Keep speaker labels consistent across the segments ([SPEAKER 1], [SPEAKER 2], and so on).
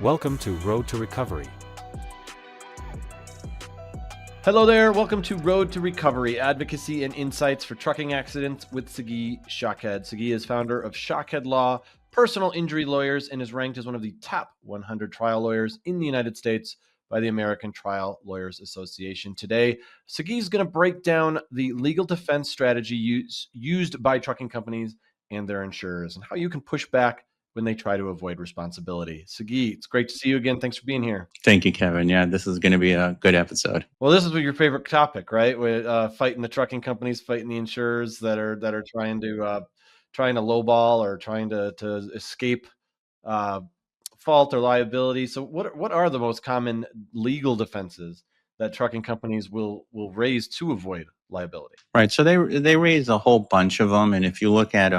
[SPEAKER 1] Welcome to Road to Recovery.
[SPEAKER 2] Hello there. Welcome to Road to Recovery, advocacy and insights for trucking accidents with Sagi Shaked. Sagi is founder of Shaked Law, personal injury lawyers, and is ranked as one of the top 100 trial lawyers in the United States by the American Trial Lawyers Association. Today, Sagi is going to break down the legal defense strategy used by trucking companies and their insurers and how you can push back when they try to avoid responsibility. Sagi, it's great to see you again. Thanks for being here.
[SPEAKER 3] Thank you, Kevin. Yeah, this is going to be a good episode.
[SPEAKER 2] Well, this is your favorite topic, right? With fighting the trucking companies, fighting the insurers that are trying to lowball or trying to escape fault or liability. So, what are the most common legal defenses that trucking companies will raise to avoid liability?
[SPEAKER 3] Right. So they raise a whole bunch of them, and if you look at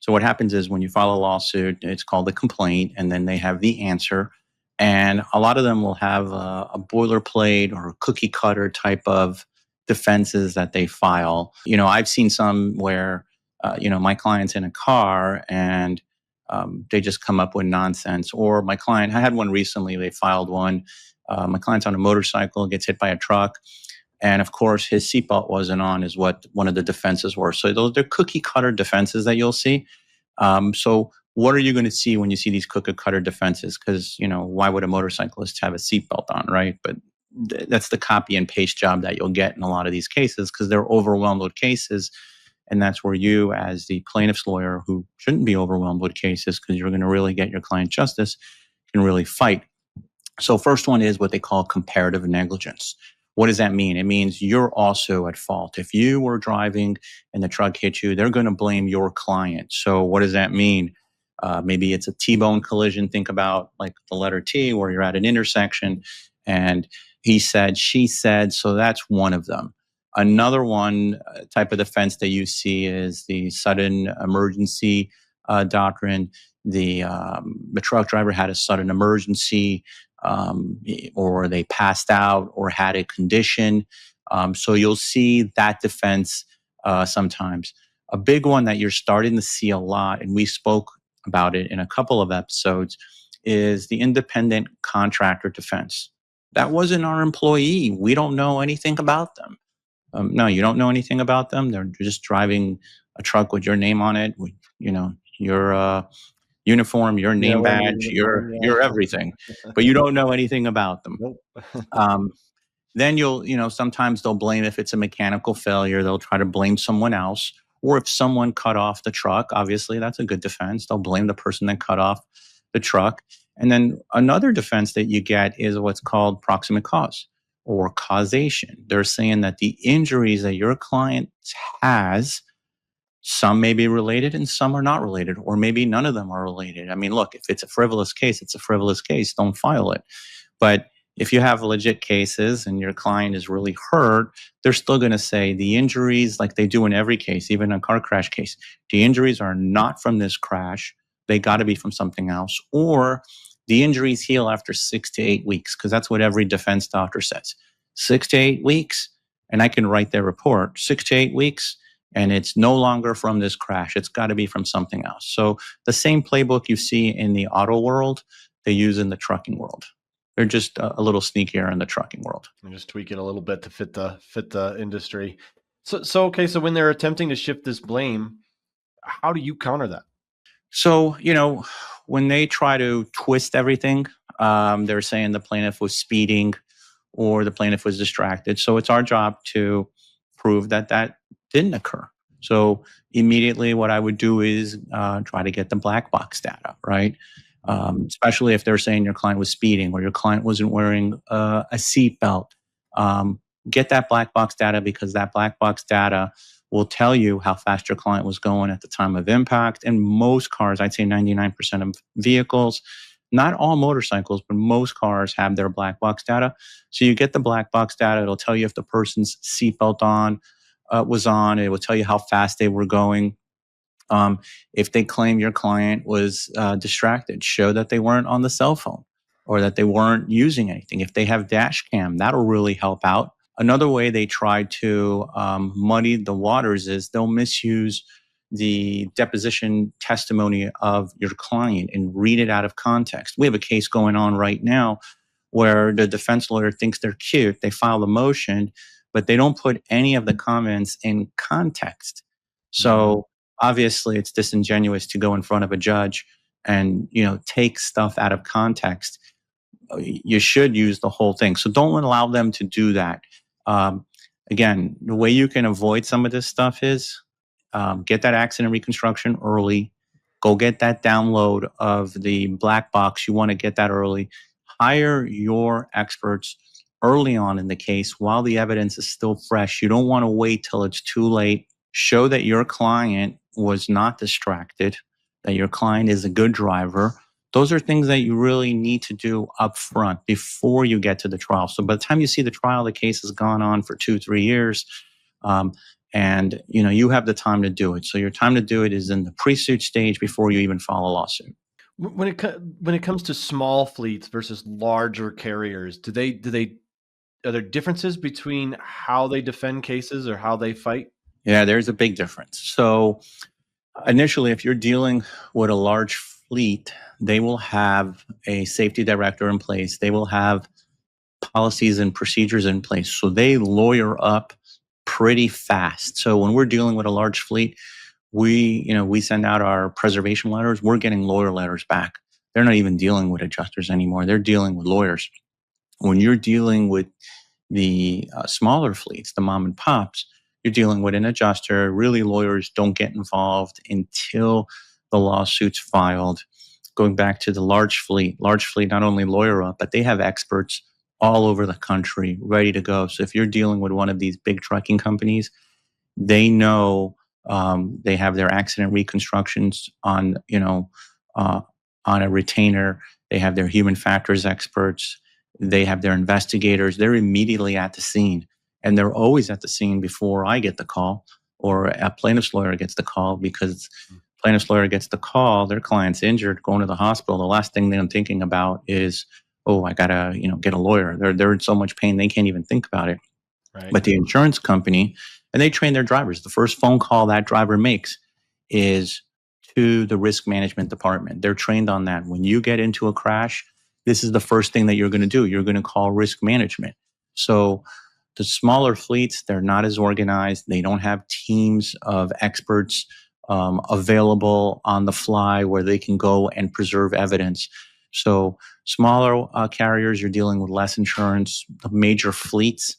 [SPEAKER 3] so what happens is when you file a lawsuit, it's called a complaint, and then they have the answer. And a lot of them will have a boilerplate or a cookie cutter type of defenses that they file. I've seen some where, my client's in a car and they just come up with nonsense. Or my client, I had one recently, they filed one. My client's on a motorcycle, gets hit by a truck. And of course, his seatbelt wasn't on is what one of the defenses were. So those are cookie cutter defenses that you'll see. So what are you going to see when you see these cookie cutter defenses? Because, why would a motorcyclist have a seatbelt on, right? But that's the copy and paste job that you'll get in a lot of these cases because they're overwhelmed with cases. And that's where you, as the plaintiff's lawyer who shouldn't be overwhelmed with cases because you're going to really get your client justice, can really fight. So first one is what they call comparative negligence. What does that mean? It means you're also at fault. If you were driving and the truck hit you, they're going to blame your client. So what does that mean? Maybe it's a T-bone collision. Think about like the letter T where you're at an intersection and he said, she said, so that's one of them. Another one type of defense that you see is the sudden emergency doctrine. The truck driver had a sudden emergency or they passed out or had a condition. So you'll see that defense sometimes. A big one that you're starting to see a lot, and we spoke about it in a couple of episodes, is the independent contractor defense. That wasn't our employee. We don't know anything about them. No, you don't know anything about them. They're just driving a truck with your name on it, with your uniform, your name badge, your everything, but you don't know anything about them.
[SPEAKER 2] Nope.
[SPEAKER 3] Then sometimes they'll blame if it's a mechanical failure, they'll try to blame someone else. Or if someone cut off the truck, obviously that's a good defense. They'll blame the person that cut off the truck. And then another defense that you get is what's called proximate cause or causation. They're saying that the injuries that your client has, some may be related and some are not related, or maybe none of them are related. I mean, look, if it's a frivolous case, it's a frivolous case. Don't file it. But if you have legit cases and your client is really hurt, they're still going to say the injuries, like they do in every case, even a car crash case, the injuries are not from this crash. They got to be from something else. Or the injuries heal after 6 to 8 weeks, because that's what every defense doctor says. 6 to 8 weeks, and I can write their report, 6 to 8 weeks, and it's no longer from this crash. It's got to be from something else. So the same playbook you see in the auto world, they use in the trucking world. They're just a little sneakier in the trucking world.
[SPEAKER 2] And just tweak it a little bit to fit the industry. So when they're attempting to shift this blame, how do you counter that?
[SPEAKER 3] So, when they try to twist everything, they're saying the plaintiff was speeding or the plaintiff was distracted. So it's our job to prove that didn't occur. So immediately what I would do is try to get the black box data, right? Especially if they're saying your client was speeding or your client wasn't wearing a seatbelt. Get that black box data, because that black box data will tell you how fast your client was going at the time of impact. And most cars, I'd say 99% of vehicles, not all motorcycles, but most cars have their black box data. So you get the black box data. It'll tell you if the person's seatbelt was on. It will tell you how fast they were going. If they claim your client was distracted, show that they weren't on the cell phone or that they weren't using anything. If they have dash cam, that'll really help out. Another way they try to muddy the waters is they'll misuse the deposition testimony of your client and read it out of context. We have a case going on right now where the defense lawyer thinks they're cute. They file a motion, but they don't put any of the comments in context. So obviously it's disingenuous to go in front of a judge and, take stuff out of context. You should use the whole thing. So don't allow them to do that. Again, the way you can avoid some of this stuff is get that accident reconstruction early. Go get that download of the black box. You want to get that early. Hire your experts early on in the case while the evidence is still fresh. You don't want to wait till it's too late. Show that your client was not distracted, that your client is a good driver. Those are things that you really need to do up front before you get to the trial. So by the time you see the trial, the case has gone on for 2-3 years. And you have the time to do it. So your time to do it is in the pre-suit stage before you even file a lawsuit.
[SPEAKER 2] When it comes to small fleets versus larger carriers, are there differences between how they defend cases or how they fight?
[SPEAKER 3] Yeah, there's a big difference. So initially, if you're dealing with a large fleet, they will have a safety director in place. They will have policies and procedures in place. So they lawyer up pretty fast. So when we're dealing with a large fleet, we send out our preservation letters. We're getting lawyer letters back. They're not even dealing with adjusters anymore. They're dealing with lawyers. When you're dealing with the smaller fleets, the mom and pops, you're dealing with an adjuster. Really, lawyers don't get involved until the lawsuit's filed. Going back to the large fleet not only lawyer up, but they have experts all over the country ready to go. So if you're dealing with one of these big trucking companies, they know they have their accident reconstructions on a retainer. They have their human factors experts. They have their investigators. They're immediately at the scene. And they're always at the scene before I get the call or a plaintiff's lawyer gets the call, because plaintiff's lawyer gets the call, their client's injured, going to the hospital. The last thing they're thinking about is, oh, I gotta, get a lawyer. They're in so much pain they can't even think about it.
[SPEAKER 2] Right.
[SPEAKER 3] But the insurance company, and they train their drivers. The first phone call that driver makes is to the risk management department. They're trained on that. When you get into a crash, this is the first thing that you're going to do. You're going to call risk management. So the smaller fleets, they're not as organized. They don't have teams of experts available on the fly where they can go and preserve evidence. So smaller carriers, you're dealing with less insurance. The major fleets,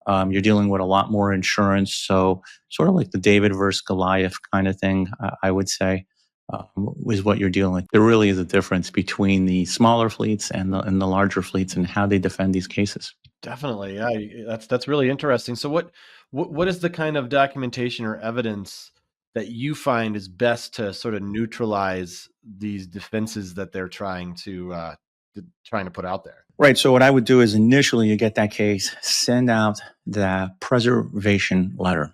[SPEAKER 3] you're dealing with a lot more insurance. So sort of like the David versus Goliath kind of thing, I would say, is what you're dealing with. There really is a difference between the smaller fleets and the larger fleets and how they defend these cases.
[SPEAKER 2] Definitely. Yeah, that's really interesting. So what is the kind of documentation or evidence that you find is best to sort of neutralize these defenses that they're trying to put out there?
[SPEAKER 3] Right. So what I would do is initially you get that case, send out the preservation letter.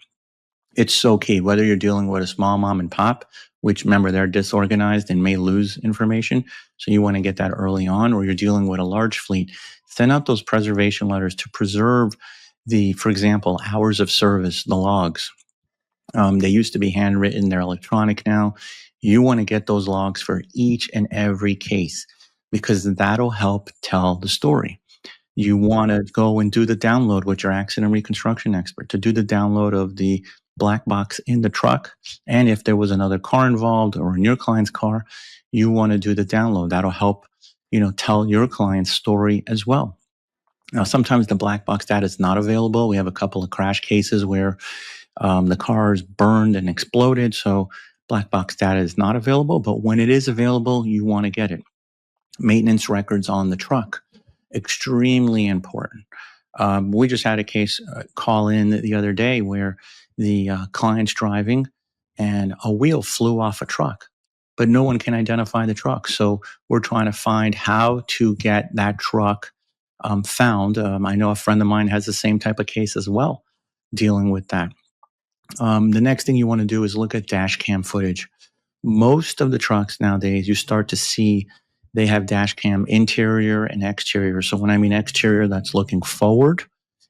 [SPEAKER 3] It's so key, whether you're dealing with a small mom and pop, which remember they're disorganized and may lose information. So you want to get that early on, or you're dealing with a large fleet, send out those preservation letters to preserve for example, hours of service, the logs. They used to be handwritten, they're electronic now. You want to get those logs for each and every case because that'll help tell the story. You want to go and do the download with your accident reconstruction expert to do the download of the black box in the truck. And if there was another car involved or in your client's car, you want to do the download. That'll help, tell your client's story as well. Now, sometimes the black box data is not available. We have a couple of crash cases where the car is burned and exploded. So black box data is not available. But when it is available, you want to get it. Maintenance records on the truck, extremely important. We just had a case call in the other day where the client's driving and a wheel flew off a truck, but no one can identify the truck. So we're trying to find how to get that truck found. I know a friend of mine has the same type of case as well, dealing with that. The next thing you want to do is look at dash cam footage. Most of the trucks nowadays, you start to see they have dash cam interior and exterior. So when I mean exterior, that's looking forward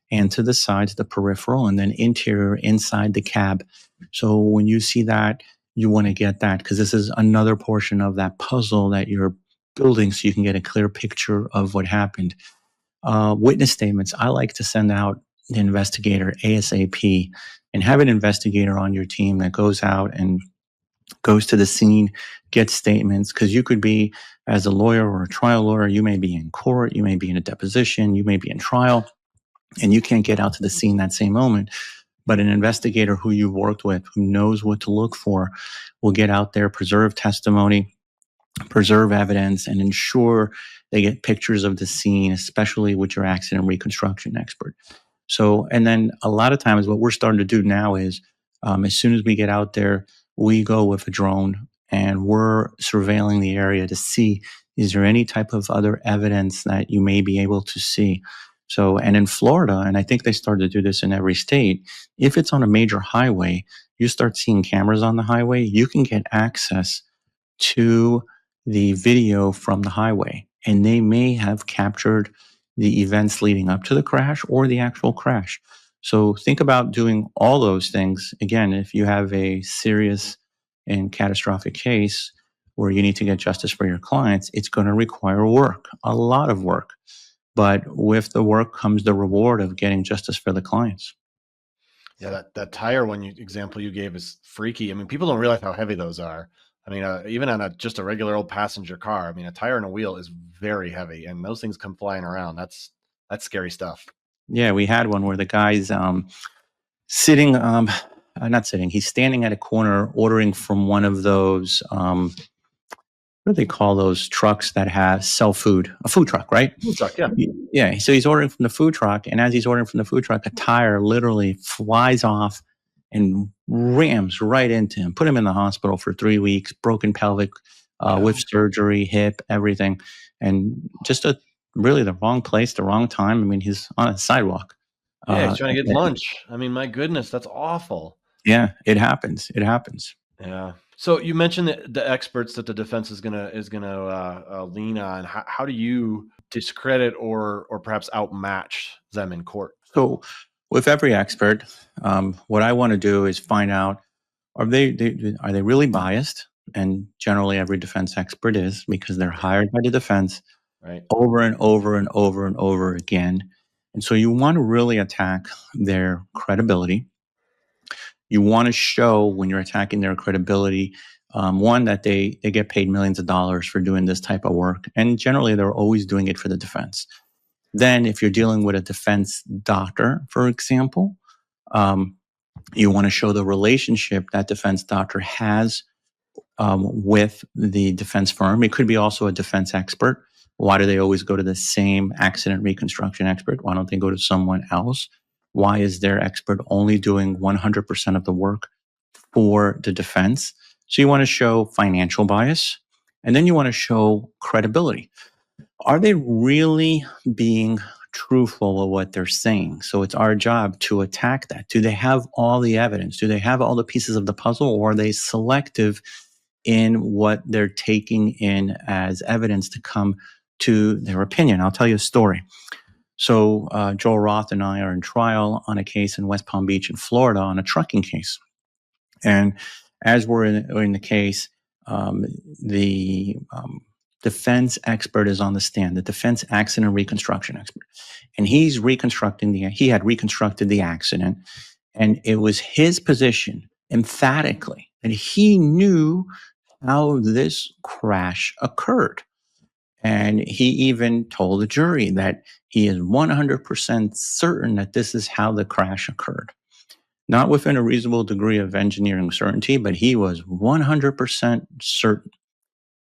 [SPEAKER 3] and to the sides, the peripheral, and then interior inside the cab. So when you see that, you want to get that because this is another portion of that puzzle that you're building so you can get a clear picture of what happened. Witness statements, I like to send out the investigator ASAP and have an investigator on your team that goes out and goes to the scene, gets statements, because you could be, as a lawyer or a trial lawyer, you may be in court, you may be in a deposition, you may be in trial, and you can't get out to the scene that same moment. But an investigator who you've worked with, who knows what to look for, will get out there, preserve testimony, preserve evidence, and ensure they get pictures of the scene, especially with your accident reconstruction expert. So, and then a lot of times what we're starting to do now is as soon as we get out there, we go with a drone and we're surveilling the area to see, is there any type of other evidence that you may be able to see? So, and in Florida, and I think they started to do this in every state, if it's on a major highway, you start seeing cameras on the highway, you can get access to the video from the highway, and they may have captured the events leading up to the crash or the actual crash. So think about doing all those things. Again, if you have a serious and catastrophic case where you need to get justice for your clients, it's going to require work, a lot of work. But with the work comes the reward of getting justice for the clients.
[SPEAKER 2] Yeah, that tire example you gave is freaky. I mean, people don't realize how heavy those are. I mean, even on just a regular old passenger car, I mean, a tire and a wheel is very heavy, and those things come flying around. That's scary stuff.
[SPEAKER 3] Yeah, we had one where the guy's sitting, not sitting, he's standing at a corner ordering from one of those, what do they call those trucks that sell food? A food truck, right?
[SPEAKER 2] Food truck, yeah.
[SPEAKER 3] Yeah, so he's ordering from the food truck, and as he's ordering from the food truck, a tire literally flies off and rams right into him, put him in the hospital for 3 weeks, broken pelvic, with surgery, hip, everything. And just really the wrong place, the wrong time. I mean, he's on a sidewalk.
[SPEAKER 2] Yeah, he's trying to get lunch. I mean, my goodness, that's awful.
[SPEAKER 3] Yeah, it happens. It happens.
[SPEAKER 2] Yeah. So you mentioned the experts that the defense is gonna lean on. How do you discredit or perhaps outmatch them in court?
[SPEAKER 3] So with every expert, what I want to do is find out, are they really biased? And generally every defense expert is, because they're hired by the defense
[SPEAKER 2] Right.
[SPEAKER 3] over and over and over and over again. And so you want to really attack their credibility. You want to show, when you're attacking their credibility, one, that they get paid millions of dollars for doing this type of work. And generally they're always doing it for the defense. Then if you're dealing with a defense doctor, for example, you want to show the relationship that defense doctor has with the defense firm. It could be also a defense expert. Why do they always go to the same accident reconstruction expert? Why don't they go to someone else? Why is their expert only doing 100% of the work for the defense? So you want to show financial bias, and then you want to show credibility. Are they really being truthful of what they're saying? So it's our job to attack that. Do they have all the evidence? Do they have all the pieces of the puzzle, or are they selective in what they're taking in as evidence to come to their opinion? I'll tell you a story. So Joel Roth and I are in trial on a case in West Palm Beach in Florida on a trucking case. And as we're in the case, the defense expert is on the stand, the defense accident reconstruction expert. And he had reconstructed the accident. And it was his position emphatically that he knew how this crash occurred. And he even told the jury that he is 100% certain that this is how the crash occurred. Not within a reasonable degree of engineering certainty, but he was 100% certain.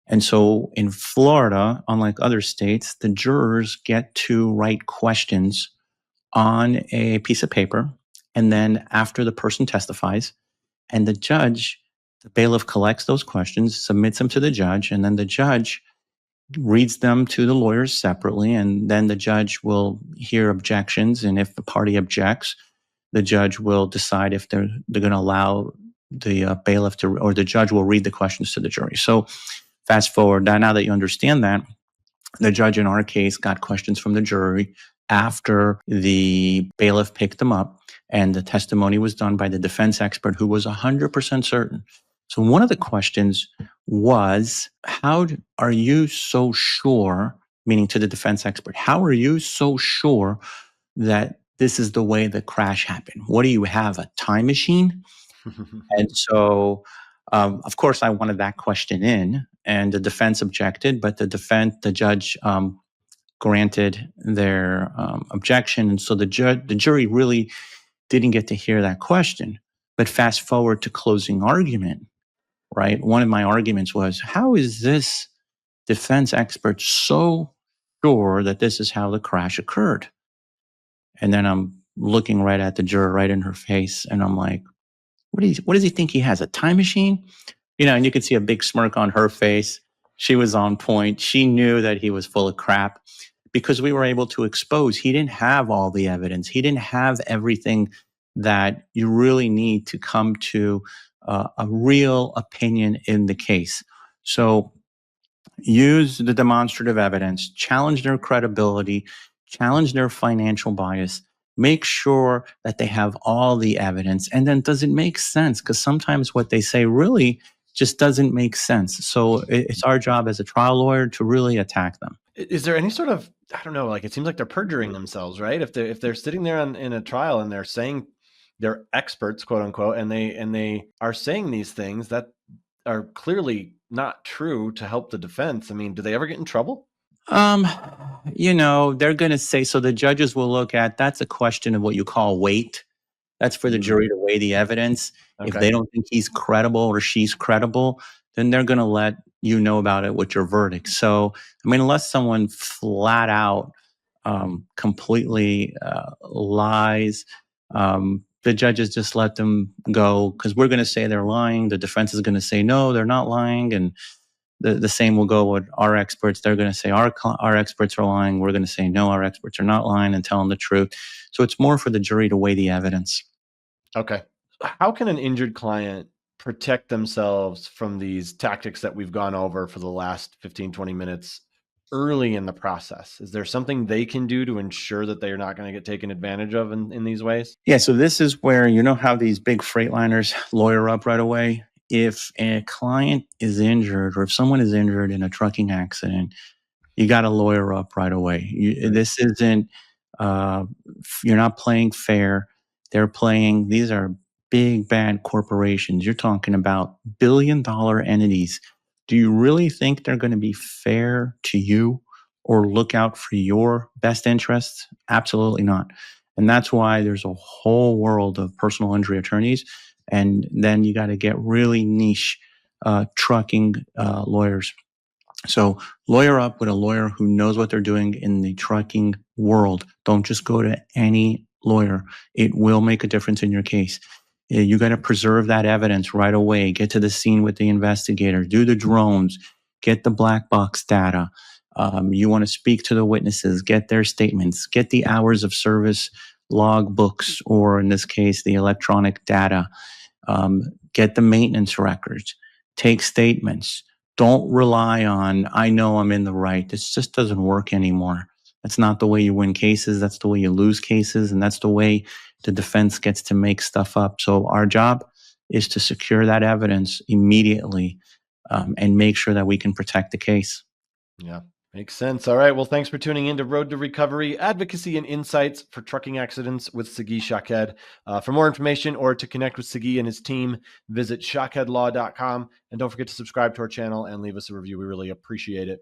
[SPEAKER 3] And so in Florida, unlike other states, the jurors get to write questions on a piece of paper. And then after the person testifies, and the judge, the bailiff, collects those questions, submits them to the judge, and then the judge reads them to the lawyers separately. And then the judge will hear objections. And if the party objects, the judge will decide if they're going to allow the bailiff to, or the judge will read the questions to the jury. So fast forward, now that you understand that, the judge in our case got questions from the jury after the bailiff picked them up, and the testimony was done by the defense expert, who was 100% certain So one of the questions was, are you so sure, meaning to the defense expert, how are you so sure that this is the way the crash happened? What do you have, a time machine? And so, of course, I wanted that question in, and the defense objected, but the judge granted their objection, and so the jury really didn't get to hear that question. But fast forward to closing argument, right? One of my arguments was, how is this defense expert so sure that this is how the crash occurred? And then I'm looking right at the juror, right in her face, and I'm like, what does he think he has, a time machine? And you could see a big smirk on her face. She was on point. She knew that he was full of crap because we were able to expose. He didn't have all the evidence. He didn't have everything that you really need to come to a real opinion in the case. So use the demonstrative evidence, challenge their credibility, challenge their financial bias, make sure that they have all the evidence. And then does it make sense? Because sometimes what they say really just doesn't make sense. So it's our job as a trial lawyer to really attack them.
[SPEAKER 2] Is there any sort of, I don't know, like it seems like they're perjuring themselves, right? If they're sitting there in a trial and they're saying they're experts, quote unquote, and they are saying these things that are clearly not true to help the defense. I mean, do they ever get in trouble?
[SPEAKER 3] They're going to say, so the judges will look at, that's a question of what you call weight. That's for the jury to weigh the evidence. Okay. If they don't think he's credible or she's credible, then they're going to let you know about it with your verdict. So, I mean, unless someone flat out completely lies, the judges just let them go because we're going to say they're lying. The defense is going to say, no, they're not lying. And the same will go with our experts. They're going to say our experts are lying. We're going to say, no, our experts are not lying and tell them the truth. So it's more for the jury to weigh the evidence.
[SPEAKER 2] Okay. How can an injured client protect themselves from these tactics that we've gone over for the last 15, 20 minutes early in the process? Is there something they can do to ensure that they're not going to get taken advantage of in these ways?
[SPEAKER 3] Yeah. So this is where, how these big freightliners lawyer up right away. If a client is injured or if someone is injured in a trucking accident, you got to lawyer up right away. This isn't, you're not playing fair. These are big, bad corporations. You're talking about billion-dollar entities. Do you really think they're going to be fair to you or look out for your best interests? Absolutely not. And that's why there's a whole world of personal injury attorneys. And then you got to get really niche trucking lawyers. So lawyer up with a lawyer who knows what they're doing in the trucking world. Don't just go to any lawyer. It will make a difference in your case. You got to preserve that evidence right away. Get to the scene with the investigator. Do the drones. Get the black box data. You want to speak to the witnesses. Get their statements. Get the hours of service log books, or in this case, the electronic data. Get the maintenance records. Take statements. Don't rely on, I know I'm in the right. This just doesn't work anymore. That's not the way you win cases. That's the way you lose cases. And that's the way the defense gets to make stuff up. So our job is to secure that evidence immediately and make sure that we can protect the case.
[SPEAKER 2] Yeah, makes sense. All right. Well, thanks for tuning in to Road to Recovery, Advocacy and Insights for Trucking Accidents with Sagi Shaked. For more information or to connect with Sagi and his team, visit shakedlaw.com. And don't forget to subscribe to our channel and leave us a review. We really appreciate it.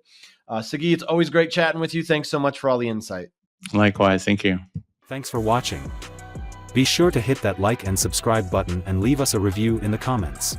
[SPEAKER 2] Sagi, it's always great chatting with you. Thanks so much for all the insight.
[SPEAKER 3] Likewise. Thank you.
[SPEAKER 1] Thanks for watching. Be sure to hit that like and subscribe button and leave us a review in the comments.